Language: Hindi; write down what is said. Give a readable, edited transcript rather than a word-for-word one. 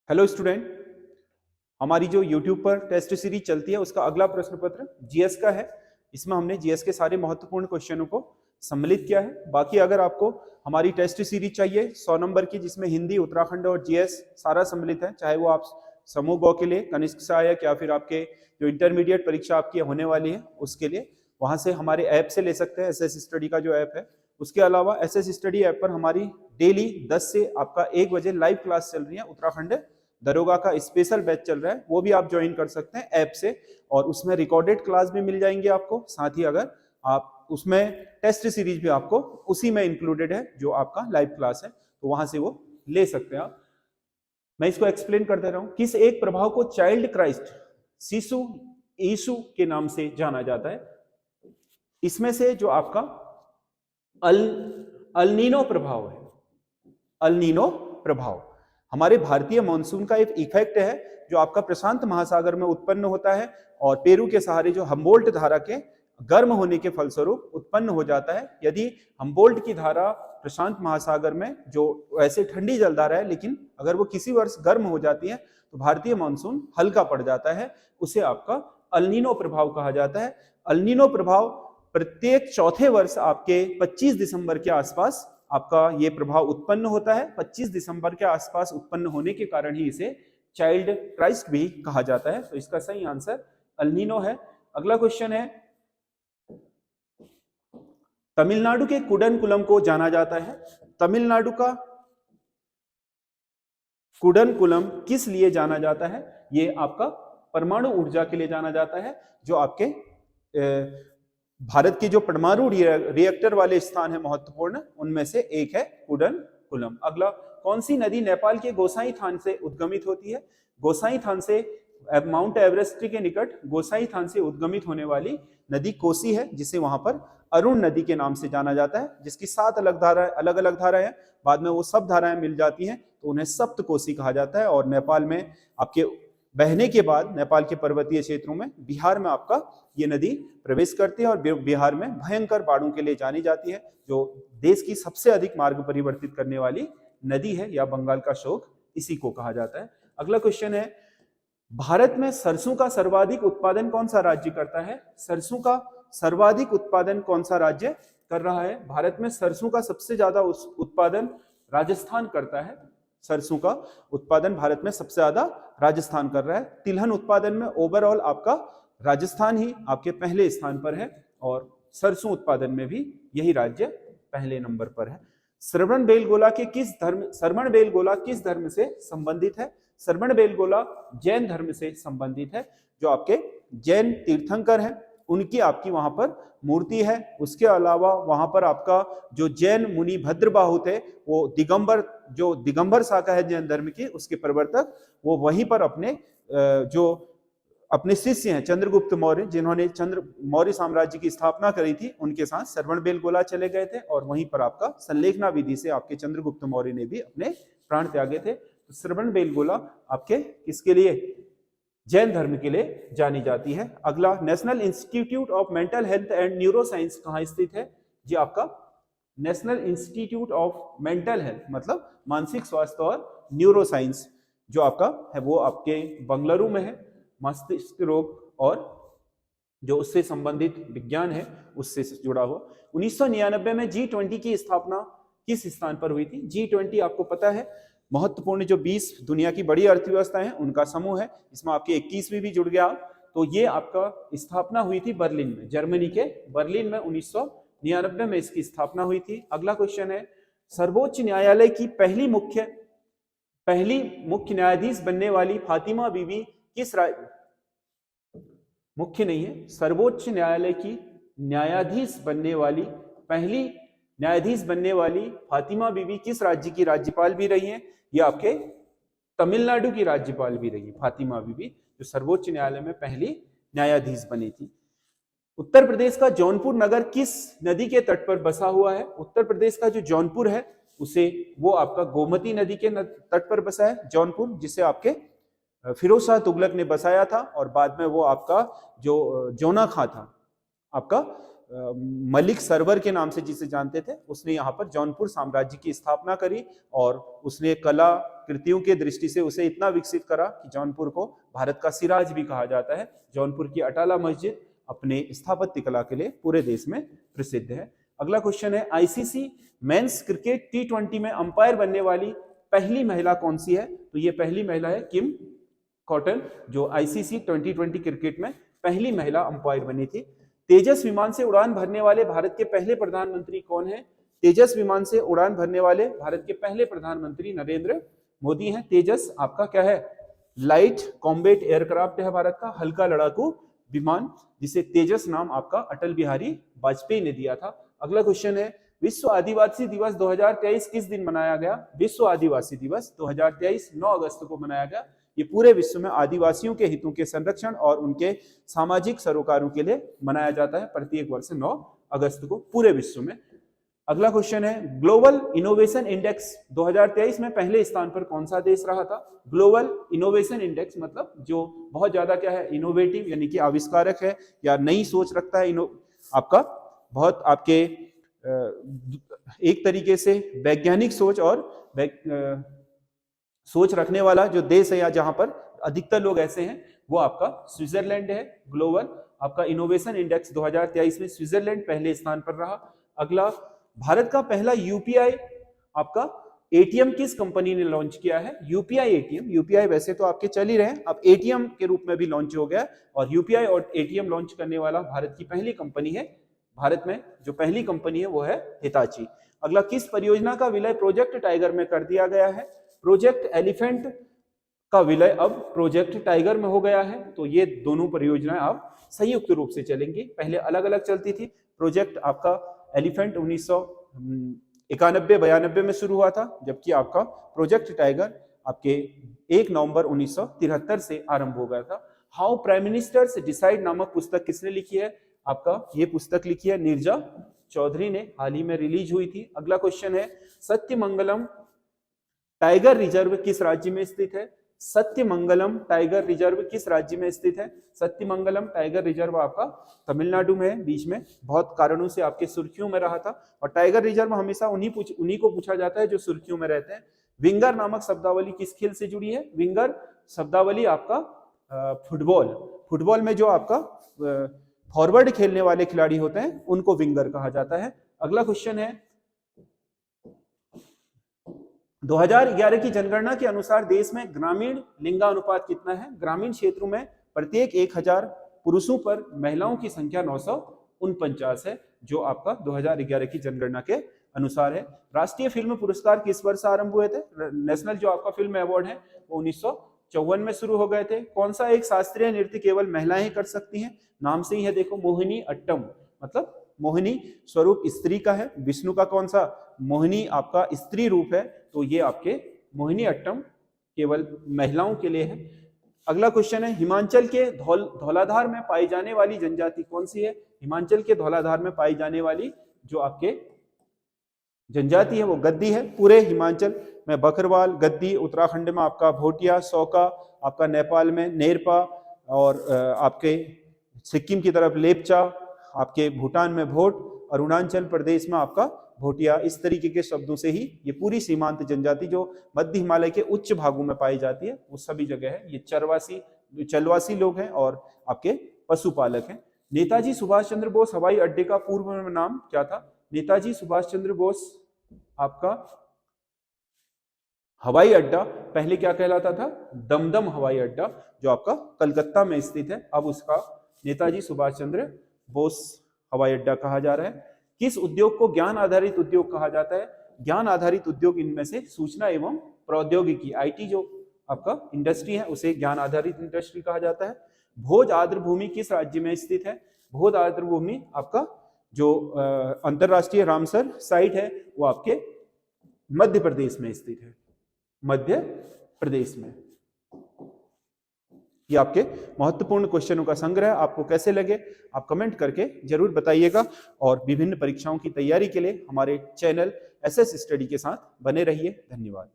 हेलो स्टूडेंट, हमारी जो YouTube पर टेस्ट सीरीज चलती है उसका अगला प्रश्न पत्र जीएस का है। इसमें हमने जीएस के सारे महत्वपूर्ण क्वेश्चनों को सम्मिलित किया है। बाकी अगर आपको हमारी टेस्ट सीरीज चाहिए 100 नंबर की, जिसमें हिंदी, उत्तराखंड और जीएस सारा सम्मिलित है, चाहे वो आप समूह गौ के लिए, कनिष्क सहायक या फिर आपके जो इंटरमीडिएट परीक्षा आपकी होने वाली है उसके लिए, वहां से हमारे ऐप से ले सकते हैं। एसएस स्टडी का जो ऐप है, उसके अलावा एसएस स्टडी ऐप पर हमारी डेली 10 से आपका 1 बजे लाइव क्लास चल रही है। उत्तराखंड दरोगा का स्पेशल बैच चल रहा है, वो भी आप ज्वाइन कर सकते हैं ऐप से, और उसमें रिकॉर्डेड क्लास भी मिल जाएंगे आपको। साथ ही अगर आप उसमें टेस्ट सीरीज भी आपको उसी में इंक्लूडेड है, जो आपका लाइव क्लास है, तो वहां से वो ले सकते हैं आप। मैं इसको एक्सप्लेन कर दे रहा हूं। किस एक प्रभाव को चाइल्ड क्राइस्ट, शिशु यीशु के नाम से जाना जाता है? इसमें से जो आपका अल्नीनो प्रभाव है, अल्नीनो प्रभाव हमारे भारतीय मॉनसून का एक इफेक्ट है जो आपका प्रशांत महासागर में उत्पन्न होता है और पेरू के सहारे जो हम्बोल्ट धारा के गर्म होने के फलस्वरूप उत्पन्न हो जाता है। यदि हम्बोल्ट की धारा प्रशांत महासागर में जो वैसे ठंडी जलधारा है, लेकिन अगर वो किसी वर्ष गर्म हो जाती है तो भारतीय मॉनसून हल्का पड़ जाता है, उसे आपका अल्नीनो प्रभाव कहा जाता है। अल्नीनो प्रभाव प्रत्येक चौथे वर्ष आपके 25 दिसंबर के आसपास आपका ये प्रभाव उत्पन्न होता है। 25 दिसंबर के आसपास उत्पन्न होने के कारण ही इसे चाइल्ड क्राइस्ट भी कहा जाता है। तो इसका सही आंसर अल्नीनो है। अगला क्वेश्चन है, तमिलनाडु के कुडनकुलम को जाना जाता है। तमिलनाडु का कुडनकुलम किस लिए जाना जाता है? ये आपका परमाणु ऊर्जा के लिए जाना जाता है। जो आपके भारत के जो परमाणु रिएक्टर वाले स्थान है महत्वपूर्ण, उनमें से एक है कुडनकुलम। अगला, कौन सी नदी नेपाल के गोसाई थान से उद्गमित होती है? गोसाई थान से, माउंट एवरेस्ट के निकट गोसाई थान से उद्गमित होने वाली नदी कोसी है, जिसे वहां पर अरुण नदी के नाम से जाना जाता है, जिसकी 7 अलग अलग धाराएं हैं। बाद में वो सब धाराएं मिल जाती हैं तो उन्हें सप्त कोसी कहा जाता है। और नेपाल में आपके बहने के बाद नेपाल के पर्वतीय क्षेत्रों में, बिहार में आपका ये नदी प्रवेश करती है और बिहार में भयंकर बाढ़ों के लिए जानी जाती है, जो देश की सबसे अधिक मार्ग परिवर्तित करने वाली नदी है, या बंगाल का शोक इसी को कहा जाता है। अगला क्वेश्चन है, भारत में सरसों का सर्वाधिक उत्पादन कौन सा राज्य करता है? सरसों का सर्वाधिक उत्पादन कौन सा राज्य कर रहा है? भारत में सरसों का सबसे ज्यादा उत्पादन राजस्थान करता है। सरसों का उत्पादन भारत में सबसे ज्यादा राजस्थान कर रहा है। तिलहन उत्पादन में ओवरऑल आपका राजस्थान ही आपके पहले स्थान पर है, और सरसों उत्पादन में भी यही राज्य पहले नंबर पर है। श्रवणबेलगोला किस धर्म से संबंधित है? श्रवणबेलगोला जैन धर्म से संबंधित है। जो आपके जैन तीर्थंकर हैं उनकी आपकी वहां पर मूर्ति है। उसके अलावा वहां पर आपका जो जैन मुनि भद्रबाहु थे, वो दिगंबर शाखा है जैन धर्म की, उसके प्रवर्तक, वो वहीं पर अपने शिष्य हैं चंद्रगुप्त मौर्य, जिन्होंने मौर्य साम्राज्य की स्थापना करी थी, उनके साथ श्रवणबेलगोला चले गए थे, और वहीं पर आपका संलेखना विधि से आपके चंद्रगुप्त मौर्य ने भी अपने प्राण त्यागे थे। तो श्रवणबेलगोला आपके किसके लिए? जैन धर्म के लिए जानी जाती है। अगला, national institute of mental health and neuro science कहाँ स्थित है? जी आपका national institute of mental health मतलब मानसिक स्वास्थ्य और न्यूरो साइंस जो आपका है वो आपके बंगलुरु में है। मस्तिष्क रोग और जो उससे संबंधित विज्ञान है उससे जुड़ा हुआ। 1999 में G20 की स्थापना किस स्थान पर हुई थी? G20 आपको पता है महत्वपूर्ण जो 20 दुनिया की बड़ी अर्थव्यवस्था है उनका समूह है। इसमें आपके 21वीं भी जुड़ गया। तो ये आपका स्थापना हुई थी बर्लिन में, जर्मनी के बर्लिन में 1999 में इसकी स्थापना हुई थी। अगला क्वेश्चन है, सर्वोच्च न्यायालय की पहली मुख्य न्यायाधीश बनने वाली फातिमा बीबी किस मुख्य नहीं है, सर्वोच्च न्यायालय की पहली न्यायाधीश बनने वाली फातिमा बीबी किस राज्य की राज्यपाल भी रही हैं? ये आपके तमिलनाडु की राज्यपाल भी रही है फातिमा बीबी, जो सर्वोच्च न्यायालय में पहली न्यायाधीश बनी थी। उत्तर प्रदेश का जौनपुर नगर किस नदी के तट पर बसा हुआ है? उत्तर प्रदेश का जो जौनपुर है वो आपका गोमती नदी के तट पर बसा है जौनपुर, जिसे आपके फिरोज शाह तुगलक ने बसाया था, और बाद में वो आपका जो जोना खां था आपका मलिक सरवर के नाम से जिसे जानते थे, उसने यहाँ पर जौनपुर साम्राज्य की स्थापना करी और उसने कला कृतियों के दृष्टि से उसे इतना विकसित करा कि जौनपुर को भारत का सिराज भी कहा जाता है। जौनपुर की अटाला मस्जिद अपने स्थापत्य कला के लिए पूरे देश में प्रसिद्ध है। अगला क्वेश्चन है, आईसीसी मेंस क्रिकेट T20 में अंपायर बनने वाली पहली महिला कौन सी है? तो ये पहली महिला है किम कॉटन, जो आईसीसी 2020 क्रिकेट में पहली महिला अंपायर बनी थी। तेजस विमान से उड़ान भरने वाले भारत के पहले प्रधानमंत्री कौन है? तेजस विमान से उड़ान भरने वाले भारत के पहले प्रधानमंत्री नरेंद्र मोदी हैं। तेजस आपका क्या है? लाइट कॉम्बैट एयरक्राफ्ट है भारत का, हल्का लड़ाकू विमान, जिसे तेजस नाम आपका अटल बिहारी वाजपेयी ने दिया था। अगला क्वेश्चन है, विश्व आदिवासी दिवस 2023 किस दिन मनाया गया? विश्व आदिवासी दिवस 2023 9 अगस्त को मनाया गया। ये पूरे विश्व में आदिवासियों के हितों के संरक्षण और उनके सामाजिक सरोकारों के लिए मनाया जाता है प्रत्येक वर्ष 9 अगस्त को पूरे विश्व में। अगला क्वेश्चन है, ग्लोबल इनोवेशन इंडेक्स 2023 में पहले स्थान पर कौन सा देश रहा था? ग्लोबल इनोवेशन इंडेक्स मतलब जो बहुत ज्यादा क्या है, इनोवेटिव यानी कि आविष्कारक है या नई सोच रखता है, आपका बहुत आपके एक तरीके से वैज्ञानिक सोच और सोच रखने वाला जो देश है या जहां पर अधिकतर लोग ऐसे हैं, वो आपका स्विट्जरलैंड है। ग्लोबल आपका इनोवेशन इंडेक्स 2023 में स्विट्जरलैंड पहले स्थान पर रहा। अगला, भारत का पहला यूपीआई आपका एटीएम किस कंपनी ने लॉन्च किया है? यूपीआई एटीएम, यूपीआई वैसे तो आपके चल ही रहे हैं, अब एटीएम के रूप में भी लॉन्च हो गया और यूपीआई और एटीएम लॉन्च करने वाला भारत की पहली कंपनी है। भारत में जो पहली कंपनी है वो है हिताची। अगला, किस परियोजना का विलय प्रोजेक्ट टाइगर में कर दिया गया है? प्रोजेक्ट एलिफेंट का विलय अब प्रोजेक्ट टाइगर में हो गया है। तो ये दोनों परियोजनाएं अब संयुक्त रूप से चलेंगी, पहले अलग अलग चलती थी। प्रोजेक्ट आपका एलिफेंट 1991-92 में शुरू हुआ था, जबकि आपका प्रोजेक्ट टाइगर आपके 1 नवंबर 1973 से आरंभ हो गया था। हाउ प्राइम मिनिस्टर्स डिसाइड नामक पुस्तक किसने लिखी है? आपका ये पुस्तक लिखी है नीरजा चौधरी ने, हाल ही में रिलीज हुई थी। अगला क्वेश्चन है, सत्यमंगलम टाइगर रिजर्व किस राज्य में स्थित है? सत्यमंगलम टाइगर रिजर्व किस राज्य में स्थित है? सत्यमंगलम टाइगर रिजर्व आपका तमिलनाडु में है, बीच में बहुत कारणों से आपके सुर्खियों में रहा था। और टाइगर रिजर्व हमेशा उन्हीं को पूछा जाता है जो सुर्खियों में रहते हैं। विंगर नामक शब्दावली किस खेल से जुड़ी है? विंगर शब्दावली आपका फुटबॉल में जो आपका फॉरवर्ड खेलने वाले खिलाड़ी होते हैं उनको विंगर कहा जाता है। अगला क्वेश्चन है, 2011 की जनगणना के अनुसार देश में ग्रामीण लिंगानुपात कितना है? ग्रामीण क्षेत्रों में प्रत्येक 1000 पुरुषों पर महिलाओं की संख्या 949 है, जो आपका 2011 की जनगणना के अनुसार है। राष्ट्रीय फिल्म पुरस्कार किस वर्ष आरंभ हुए थे? नेशनल जो आपका फिल्म अवार्ड है वो 1954 में शुरू हो गए थे। कौन सा एक शास्त्रीय नृत्य केवल महिलाएं कर सकती हैं? नाम से ही है देखो, मोहिनी अट्टम, मतलब मोहिनी स्वरूप स्त्री का है। विष्णु का कौन सा? मोहिनी आपका स्त्री रूप है, तो ये आपके मोहिनी अट्टम केवल महिलाओं के लिए है। अगला क्वेश्चन है, हिमाचल के धौलाधार में पाई जाने वाली जनजाति कौन सी है? हिमाचल के धौलाधार में पाई जाने वाली जो आपके जनजाति है वो गद्दी है। पूरे हिमाचल में बकरवाल, गद्दी, उत्तराखंड में आपका भोटिया, सौका, आपका नेपाल में नेरपा, और आपके सिक्किम की तरफ लेपचा, आपके भूटान में भोट, अरुणाचल प्रदेश में आपका भोटिया। इस तरीके के शब्दों से ही ये पूरी सीमांत जनजाति जो मध्य हिमालय के उच्च भागों में पाई जाती है वो सभी जगह है। ये चलवासी लोग हैं और आपके पशुपालक हैं। नेताजी सुभाष चंद्र बोस हवाई अड्डे का पूर्व में नाम क्या था? नेताजी सुभाष चंद्र बोस आपका हवाई अड्डा पहले क्या कहलाता था? दमदम हवाई अड्डा, जो आपका कलकत्ता में स्थित है, अब उसका नेताजी सुभाष चंद्र बोस हवाई अड्डा कहा जा रहा है। किस उद्योग को ज्ञान आधारित उद्योग कहा जाता है? ज्ञान आधारित उद्योग इनमें से सूचना एवं प्रौद्योगिकी, आईटी जो आपका इंडस्ट्री है उसे ज्ञान आधारित इंडस्ट्री कहा जाता है। भोज आर्द्र भूमि किस राज्य में स्थित है? भोज आर्द्र भूमि आपका जो अंतरराष्ट्रीय रामसर साइट है वो आपके मध्य प्रदेश में स्थित है, मध्य प्रदेश में। ये आपके महत्वपूर्ण क्वेश्चनों का संग्रह आपको कैसे लगे आप कमेंट करके जरूर बताइएगा। और विभिन्न परीक्षाओं की तैयारी के लिए हमारे चैनल एसएस स्टडी के साथ बने रहिए। धन्यवाद।